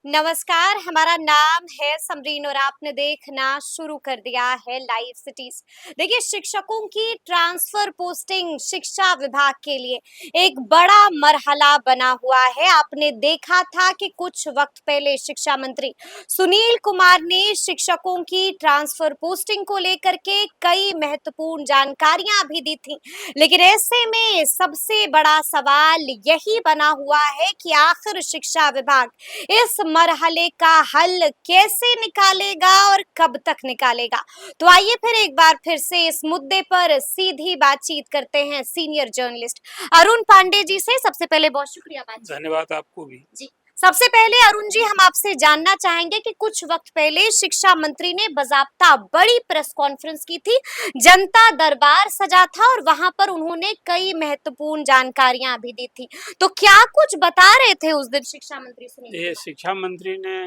नमस्कार, हमारा नाम है समरीन और आपने देखना शुरू कर दिया है लाइव सिटीज। देखिए, शिक्षकों की ट्रांसफर पोस्टिंग शिक्षा विभाग के लिए एक बड़ा मरहला बना हुआ है। आपने देखा था कि कुछ वक्त पहले शिक्षा मंत्री सुनील कुमार ने शिक्षकों की ट्रांसफर पोस्टिंग को लेकर के कई महत्वपूर्ण जानकारियां भी दी थी। लेकिन ऐसे में सबसे बड़ा सवाल यही बना हुआ है कि आखिर शिक्षा विभाग इस मरहले का हल कैसे निकालेगा और कब तक निकालेगा। तो आइए फिर एक बार फिर से इस मुद्दे पर सीधी बातचीत करते हैं सीनियर जर्नलिस्ट अरुण पांडे जी से। सबसे पहले बहुत शुक्रिया बातचीत। धन्यवाद आपको भी जी, सबसे पहले अरुण जी, हम आपसे जानना चाहेंगे कि कुछ वक्त पहले शिक्षा मंत्री ने बाकायदा बड़ी प्रेस कॉन्फ्रेंस की थी, जनता दरबार सजा था और वहां पर उन्होंने कई महत्वपूर्ण जानकारियां भी दी थी। तो क्या कुछ बता रहे थे उस दिन शिक्षा मंत्री सुनील ये कुमार? शिक्षा मंत्री ने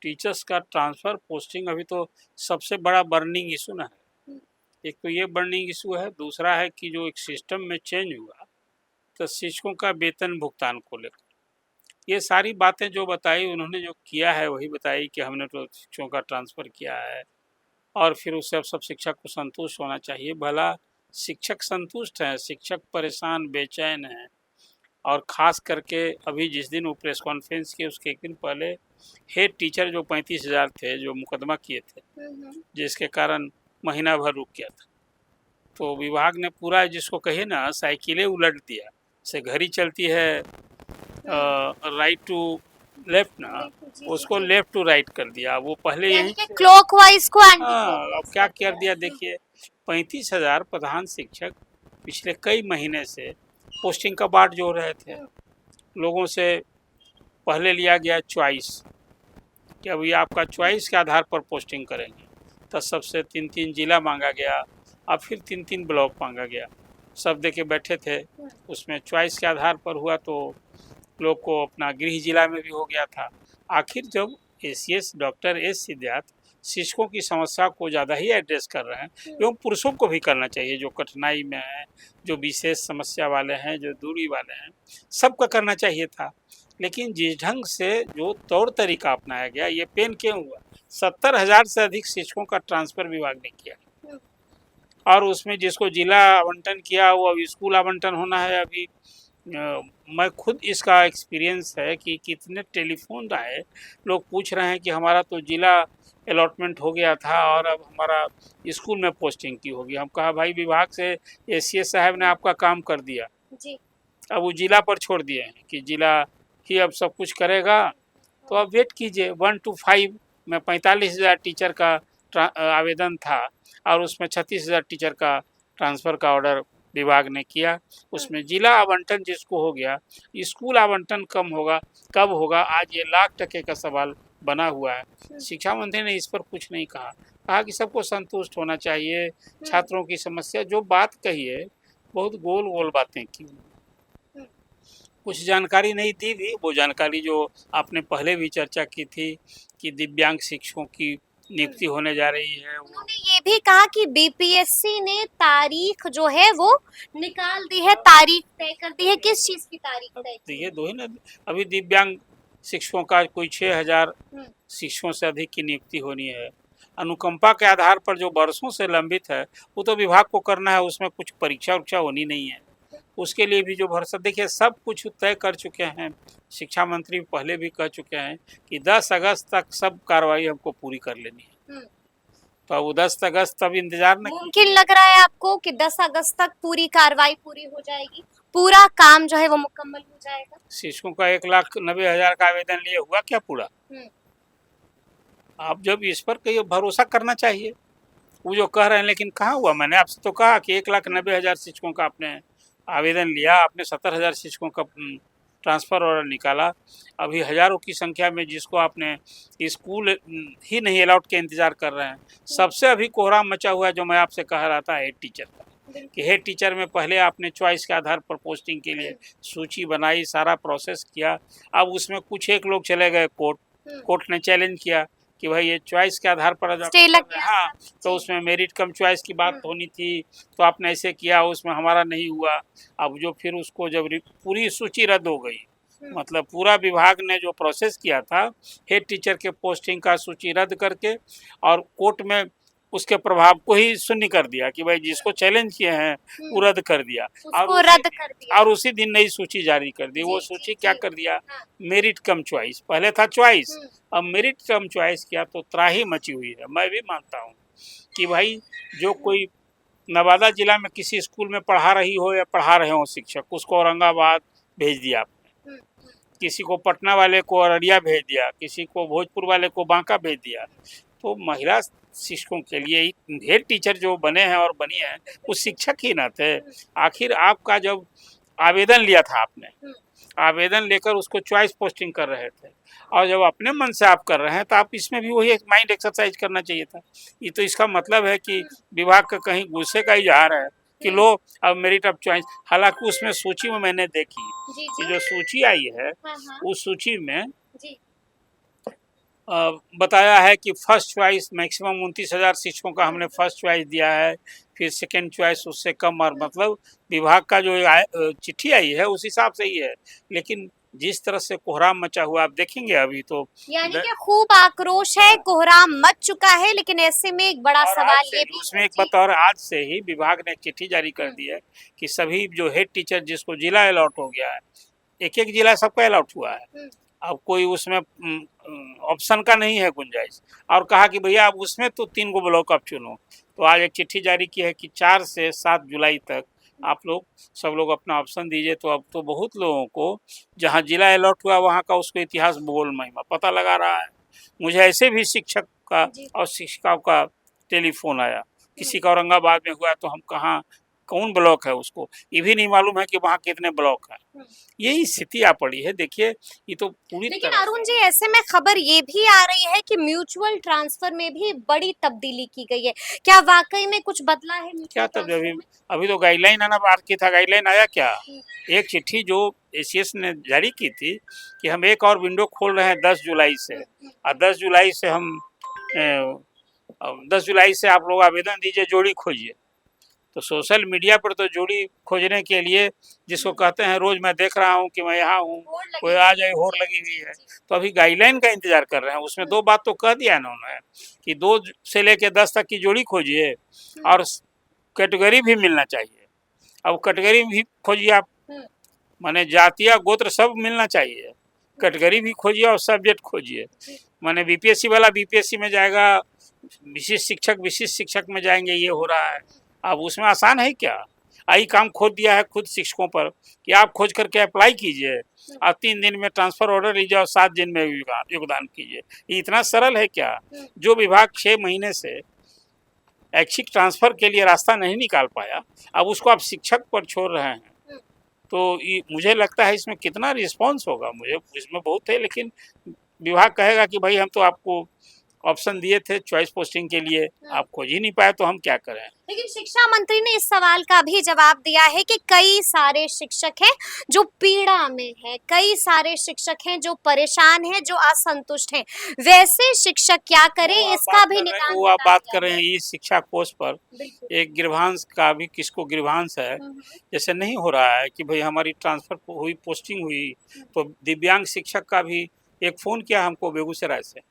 टीचर्स का ट्रांसफर पोस्टिंग अभी तो सबसे बड़ा बर्निंग इशू ना है। एक तो ये बर्निंग इशू है, दूसरा है कि जो एक सिस्टम में चेंज हुआ तो शिक्षकों का वेतन भुगतान को लेकर ये सारी बातें जो बताई, उन्होंने जो किया है वही बताई कि हमने तो शिक्षकों का ट्रांसफ़र किया है और फिर उससे अब सब शिक्षक को संतुष्ट होना चाहिए। भला शिक्षक संतुष्ट हैं, शिक्षक परेशान बेचैन हैं। और ख़ास करके अभी जिस दिन वो प्रेस कॉन्फ्रेंस की उसके एक दिन पहले हेड टीचर जो 35,000 थे, जो मुकदमा किए थे, जिसके कारण महीना भर रुक गया था, तो विभाग ने पूरा जिसको कहे ना साइकिलें उलट दिया। से घड़ी चलती है राइट टू लेफ्ट ना, उसको लेफ्ट टू राइट कर दिया। वो पहले यही क्लॉकवाइज को एंटी अब क्या कर दिया देखिए। 35,000 प्रधान शिक्षक पिछले कई महीने से पोस्टिंग का बाट जोड़ रहे थे। लोगों से पहले लिया गया चॉइस कि अभी आपका चॉइस के आधार पर पोस्टिंग करेंगे, तो सबसे 3-3 जिला मांगा गया, अब फिर 3-3 ब्लॉक मांगा गया। सब दे के बैठे थे, उसमें चॉइस के आधार पर हुआ तो लोग को अपना गृह जिला में भी हो गया था। आखिर जब एसीएस डॉक्टर एस सिद्धार्थ शिक्षकों की समस्या को ज़्यादा ही एड्रेस कर रहे हैं, एवं पुरुषों को भी करना चाहिए, जो कठिनाई में हैं, जो विशेष समस्या वाले हैं, जो दूरी वाले हैं, सबका करना चाहिए था। लेकिन जिस ढंग से जो तौर तरीका अपनाया गया, ये पेन क्यों हुआ? 70,000 से अधिक शिक्षकों का ट्रांसफ़र विभाग ने किया और उसमें जिसको जिला आवंटन किया वो अभी स्कूल आवंटन होना है। अभी मैं खुद इसका एक्सपीरियंस है कि कितने टेलीफोन आए, लोग पूछ रहे हैं कि हमारा तो जिला अलॉटमेंट हो गया था और अब हमारा स्कूल में पोस्टिंग की होगी। हम कहा भाई विभाग से एसीएस साहब ने आपका काम कर दिया जी। अब वो जिला पर छोड़ दिए हैं कि जिला ही अब सब कुछ करेगा, तो अब वेट कीजिए। 1 to 5 में 45,000 टीचर का आवेदन था और उसमें 36,000 टीचर का ट्रांसफ़र का ऑर्डर विभाग ने किया। उसमें जिला आवंटन जिसको हो गया, स्कूल आवंटन कम होगा, कब होगा, आज ये लाख टके का सवाल बना हुआ है। शिक्षा मंत्री ने इस पर कुछ नहीं कहा, कहा कि सबको संतुष्ट होना चाहिए, छात्रों की समस्या जो बात कही है बहुत गोल गोल बातें की, कुछ जानकारी नहीं दी भी। वो जानकारी जो आपने पहले भी चर्चा की थी कि दिव्यांग शिक्षकों की नियुक्ति होने जा रही है। उन्होंने ये भी कहा कि बीपीएससी ने तारीख जो है वो निकाल दी है, तारीख तय कर दी है। किस चीज की तारीख तय तो की? ये दो ही ना, अभी दिव्यांग शिक्षकों का कोई 6,000 शिक्षकों से अधिक की नियुक्ति होनी है। अनुकंपा के आधार पर जो वर्षों से लंबित है वो तो विभाग को करना है, उसमें कुछ परीक्षा उरीक्षा होनी नहीं है। उसके लिए भी जो भरोसा, देखिए सब कुछ तय कर चुके हैं। शिक्षा मंत्री पहले भी कह चुके हैं कि 10 अगस्त तक सब कार्रवाई हमको पूरी कर लेनी है। तो अब 10 अगस्त तक इंतजार न मुमकिन लग रहा है आपको कि 10 अगस्त तक पूरी कार्रवाई पूरी हो जाएगी, पूरा काम जो है वो मुकम्मल हो जाएगा? शिक्षकों का 1,90,000 का आवेदन लिए हुआ क्या पूरा? आप जब इस पर कहीं भरोसा करना चाहिए, वो जो कह रहे हैं। लेकिन कहाँ हुआ? मैंने आपसे तो कहा कि 1,90,000 शिक्षकों का आपने आवेदन लिया, आपने 70,000 शिक्षकों का ट्रांसफ़र ऑर्डर निकाला। अभी हज़ारों की संख्या में जिसको आपने स्कूल ही नहीं अलाउट के इंतज़ार कर रहे हैं। सबसे अभी कोहराम मचा हुआ है जो मैं आपसे कह रहा था हेड टीचर का, कि हेड टीचर में पहले आपने चॉइस के आधार पर पोस्टिंग के लिए सूची बनाई, सारा प्रोसेस किया। अब उसमें कुछ एक लोग चले गए कोर्ट, कोर्ट ने चैलेंज किया कि भाई ये चॉइस के आधार पर स्टे लग गया। हाँ, तो उसमें मेरिट कम चॉइस की बात होनी थी, तो आपने ऐसे किया, उसमें हमारा नहीं हुआ। अब जो फिर उसको जब पूरी सूची रद्द हो गई मतलब पूरा विभाग ने जो प्रोसेस किया था हेड टीचर के पोस्टिंग का सूची रद्द करके और कोर्ट में उसके प्रभाव को ही शून्य कर दिया कि भाई जिसको चैलेंज किए हैं वो रद्द कर दिया उसको रद्द कर दिया और उसी दिन नई सूची जारी कर दी। वो सूची क्या कर दिया, मेरिट कम चॉइस, पहले था चॉइस, अब मेरिट कम चॉइस किया तो त्राही मची हुई है। मैं भी मानता हूँ कि भाई जो कोई नवादा जिला में किसी स्कूल में पढ़ा रही हो या पढ़ा रहे हो शिक्षक, उसको औरंगाबाद भेज दिया आपने, किसी को पटना वाले को अररिया भेज दिया, किसी को भोजपुर वाले को बांका भेज दिया। तो महिला शिक्षकों के लिए हेड टीचर जो बने हैं और बनी है वो शिक्षक ही ना थे। आखिर आपका जब आवेदन लिया था आपने, आवेदन लेकर उसको चॉइस पोस्टिंग कर रहे थे और जब अपने मन से आप कर रहे हैं तो आप इसमें भी वही एक माइंड एक्सरसाइज करना चाहिए था। ये तो इसका मतलब है कि विभाग का कहीं गुस्से का इजहार है कि लो अब मेरिट ऑफ चॉइस। हालांकि उसमें सूची में मैंने देखी कि जो सूची आई है उस सूची में बताया है कि फर्स्ट चॉइस मैक्सिमम 29,000 शिक्षकों का हमने फर्स्ट चॉइस दिया है, फिर सेकंड चॉइस उससे कम, और मतलब विभाग का जो चिट्ठी आई है उस हिसाब से ही है। लेकिन जिस तरह से कोहराम मचा हुआ आप देखेंगे अभी तो यानी कि खूब आक्रोश है, कोहराम मच चुका है। लेकिन ऐसे में एक बड़ा सवाल ये भी उसमें एक बात और, आज से ही विभाग ने चिट्ठी जारी कर दी है कि सभी जो हेड टीचर जिसको जिला अलॉट हो गया है, एक एक जिला सबका अलॉट हुआ है, अब कोई उसमें ऑप्शन का नहीं है गुंजाइश, और कहा कि भैया आप उसमें तो 3 गो ब्लॉक आप चुनो। तो आज एक चिट्ठी जारी की है कि 4 से 7 जुलाई तक आप लोग सब लोग अपना ऑप्शन दीजिए। तो अब तो बहुत लोगों को जहां जिला अलॉट हुआ वहां का उसको इतिहास भूगोल महिमा पता लगा रहा है। मुझे ऐसे भी शिक्षक का और शिक्षिकाओं का टेलीफोन आया, किसी का औरंगाबाद में हुआ तो हम कहाँ कौन ब्लॉक है उसको ये भी नहीं मालूम है कि वहाँ कितने ब्लॉक है। यही स्थिति आ पड़ी है। देखिए ये तो पूरी लेकिन अरुण जी ऐसे में खबर ये भी आ रही है कि म्यूचुअल ट्रांसफर में भी बड़ी तब्दीली की गई है। क्या वाकई में कुछ बदला है? क्या तब्दीली? अभी तो गाइडलाइन आना बाकी था, गाइडलाइन आया क्या? एक चिट्ठी जो एसीएस ने जारी की थी कि हम एक और विंडो खोल रहे हैं 10 जुलाई से, और 10 जुलाई से हम 10 जुलाई से आप लोग आवेदन दीजिए, जोड़ी खोजिए। तो सोशल मीडिया पर तो जोड़ी खोजने के लिए जिसको कहते हैं रोज मैं देख रहा हूँ कि मैं यहाँ हूँ, कोई आ जाए, होड़ लगी हुई है। तो अभी गाइडलाइन का इंतजार कर रहे हैं। उसमें 2 बात तो कह दिया इन्होंने कि 2 से लेके 10 तक की जोड़ी खोजिए और कैटेगरी भी मिलना चाहिए। अब कैटेगरी भी खोजिए आप, माने जातिया गोत्र सब मिलना चाहिए, कैटेगरी भी खोजिए और सब्जेक्ट खोजिए। माने बीपीएससी वाला बीपीएससी में जाएगा, विशिष्ट शिक्षक में जाएंगे, ये हो रहा है। अब उसमें आसान है क्या? आई काम खोद दिया है खुद शिक्षकों पर कि आप खोज करके अप्लाई कीजिए और 3 दिन में ट्रांसफर ऑर्डर लीजिए और 7 दिन में योगदान कीजिए। ये इतना सरल है क्या? जो विभाग 6 महीने से ऐच्छिक ट्रांसफर के लिए रास्ता नहीं निकाल पाया, अब उसको आप शिक्षक पर छोड़ रहे हैं। तो मुझे लगता है इसमें कितना रिस्पॉन्स होगा, मुझे इसमें बहुत है। लेकिन विभाग कहेगा कि भाई हम तो आपको ऑप्शन दिए थे चॉइस पोस्टिंग के लिए, आप खोज ही नहीं पाए तो हम क्या करें। लेकिन शिक्षा मंत्री ने इस सवाल का भी जवाब दिया है कि कई सारे शिक्षक हैं जो पीड़ा में हैं, कई सारे शिक्षक हैं जो परेशान हैं, जो असंतुष्ट हैं। वैसे शिक्षक क्या करें इसका भी निदान वो आप बात कर रहे हैं इस शिक्षा कोष पर। एक ग्रीवांस का भी किसको ग्रीवांस है, जैसे नहीं हो रहा है कि भाई हमारी ट्रांसफर हुई, पोस्टिंग हुई, तो दिव्यांग शिक्षक का भी एक फ़ोन किया हमको बेगूसराय से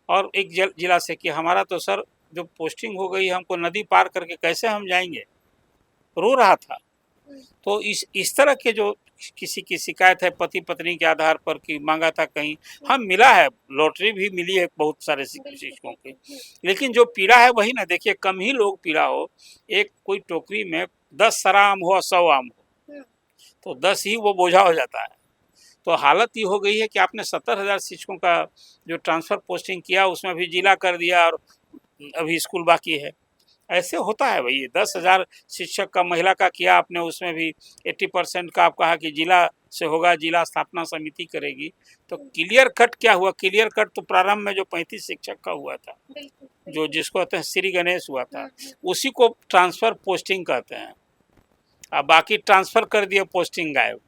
और एक जिला से कि हमारा तो सर जो पोस्टिंग हो गई, हमको नदी पार करके कैसे हम जाएंगे, रो रहा था। तो इस तरह के जो किसी की शिकायत है पति पत्नी के आधार पर कि मांगा था कहीं, हाँ मिला है, लॉटरी भी मिली है बहुत सारे शिक्षकों की। लेकिन जो पीड़ा है वही ना, देखिए कम ही लोग पीड़ा हो, एक कोई टोकरी में 10 सरा आम हो और 100 आम हो तो 10 ही वो बोझा हो जाता है। तो हालत ये हो गई है कि आपने 70,000 शिक्षकों का जो ट्रांसफ़र पोस्टिंग किया उसमें भी जिला कर दिया और अभी स्कूल बाकी है। ऐसे होता है भाई, 10,000 शिक्षक का महिला का किया आपने, उसमें भी 80% का आप कहा कि जिला से होगा, जिला स्थापना समिति करेगी। तो क्लियर कट क्या हुआ? क्लियर कट तो प्रारंभ में जो 35 शिक्षक का हुआ था, जो जिसको कहते हैं श्री गणेश हुआ था, उसी को ट्रांसफ़र पोस्टिंग कहते हैं। अब बाकी ट्रांसफ़र कर दिया, पोस्टिंग गायब।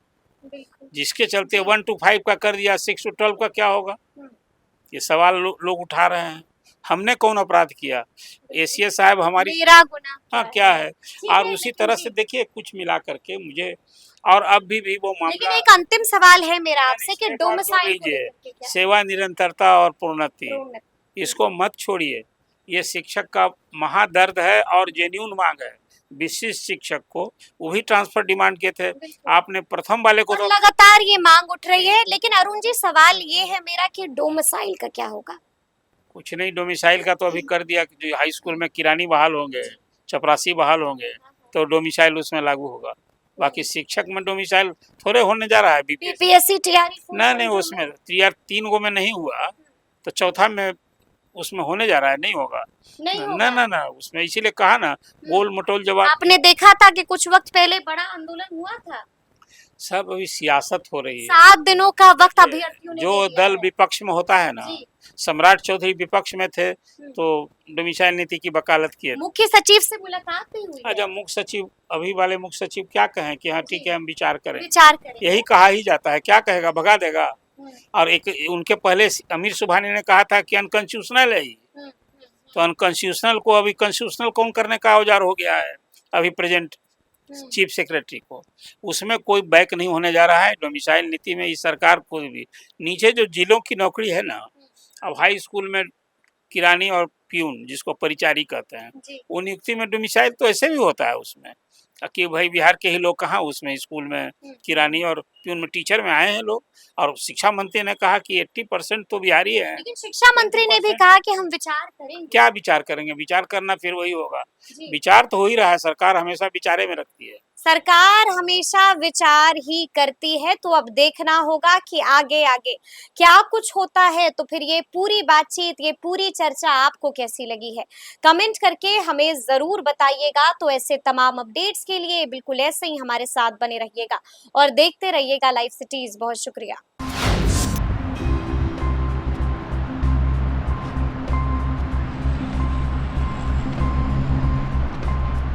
जिसके चलते 1 to 5 का कर दिया, 6 to 12 का क्या होगा? ये सवाल लोग उठा रहे हैं। हमने कौन अपराध किया? एसीएस साहब हमारी मेरा गुनाह हाँ क्या क्या है? है। ठीक और है, उसी लेकिन तरह जी, से देखिए कुछ मिला करके मुझे, और अब भी वो लेकिन मामला, एक अंतिम सवाल है मेरा नहीं, आपसे कि इसमें एक और जोड़ डोमिसाइल को लीजिए, लेकर के क्या सेवा निरंतरता और प्रोन्नति, प्रोन्नति। इसको मत छोड़िए। ये शिक्षक का महादर्द है और जेन्युइन मांग है। विशिष्ट शिक्षक को वो भी ट्रांसफर डिमांड किए थे, बिल्कुल। आपने प्रथम वाले को और तो लगातार ये मांग उठ रही है, लेकिन अरुण जी सवाल ये है मेरा कि डोमिसाइल का क्या होगा? कुछ नहीं, डोमिसाइल का तो अभी कर दिया कि जो हाई स्कूल में किरानी बहाल होंगे, चपरासी बहाल होंगे, तो डोमिसाइल उसमें लागू होगा। बाकी शिक्षक में डोमिसाइल थोड़े होने जा रहा है। बीपीएससी बीपीएससी टीआरई नहीं, उसमें यार 3 गो में नहीं हुआ, तो चौथा में उसमें होने जा रहा है, नहीं होगा। नहीं ना होगा। ना ना, उसमें इसीलिए कहा ना, गोल मटोल जवाब। आपने देखा था कि कुछ वक्त पहले बड़ा आंदोलन हुआ था, सब अभी सियासत हो रही है। 7 दिनों का वक्त अभ्यर्थियों ने जो दे दिया दल है। विपक्ष में होता है ना, जी। सम्राट चौधरी विपक्ष में थे तो डोमिसाइल नीति की वकालत किए। मुख्य सचिव से मुलाकात भी हुई है। अच्छा, मुख्य सचिव, अभी वाले मुख्य सचिव क्या कहें कि हाँ ठीक जी। है हम विचार करें, विचार करेंगे। यही कहा ही जाता है, क्या कहेगा, भगा देगा। हम्म, और एक उनके पहले अमीर सुबहानी ने कहा था कि अनकॉन्स्टिट्यूशनल है ये। हम्म, तो अनकॉन्स्टिट्यूशनल को अभी कॉन्स्टिट्यूशनल कौन करने का औजार हो गया है अभी प्रेजेंट चीफ सेक्रेटरी को। उसमें कोई बैक नहीं होने जा रहा है डोमिसाइल नीति में। इस सरकार को भी नीचे जो जिलों की नौकरी है ना, अब हाई स्कूल में किरानी और प्यून जिसको परिचारी कहते हैं, जी। वो नियुक्ति में डोमिसाइल तो ऐसे भी होता है उसमें, कि भाई बिहार के ही लोग कहाँ उसमें स्कूल में किरानी और प्यून में टीचर में आए हैं लोग। और शिक्षा मंत्री ने कहा कि 80% तो बिहारी है। लेकिन शिक्षा मंत्री ने भी कहा कि हम विचार करेंगे। क्या विचार करेंगे? विचार करना फिर वही होगा। जी। विचार तो हो ही रहा है, सरकार हमेशा विचारे में रखती है। सरकार हमेशा विचार ही करती है, तो अब देखना होगा कि आगे आगे क्या कुछ होता है। तो फिर ये पूरी बातचीत, ये पूरी चर्चा आपको कैसी लगी है, कमेंट करके हमें जरूर बताइएगा। तो ऐसे तमाम अपडेट्स के लिए बिल्कुल ऐसे ही हमारे साथ बने रहिएगा और देखते रहिएगा लाइव सिटीज। बहुत शुक्रिया।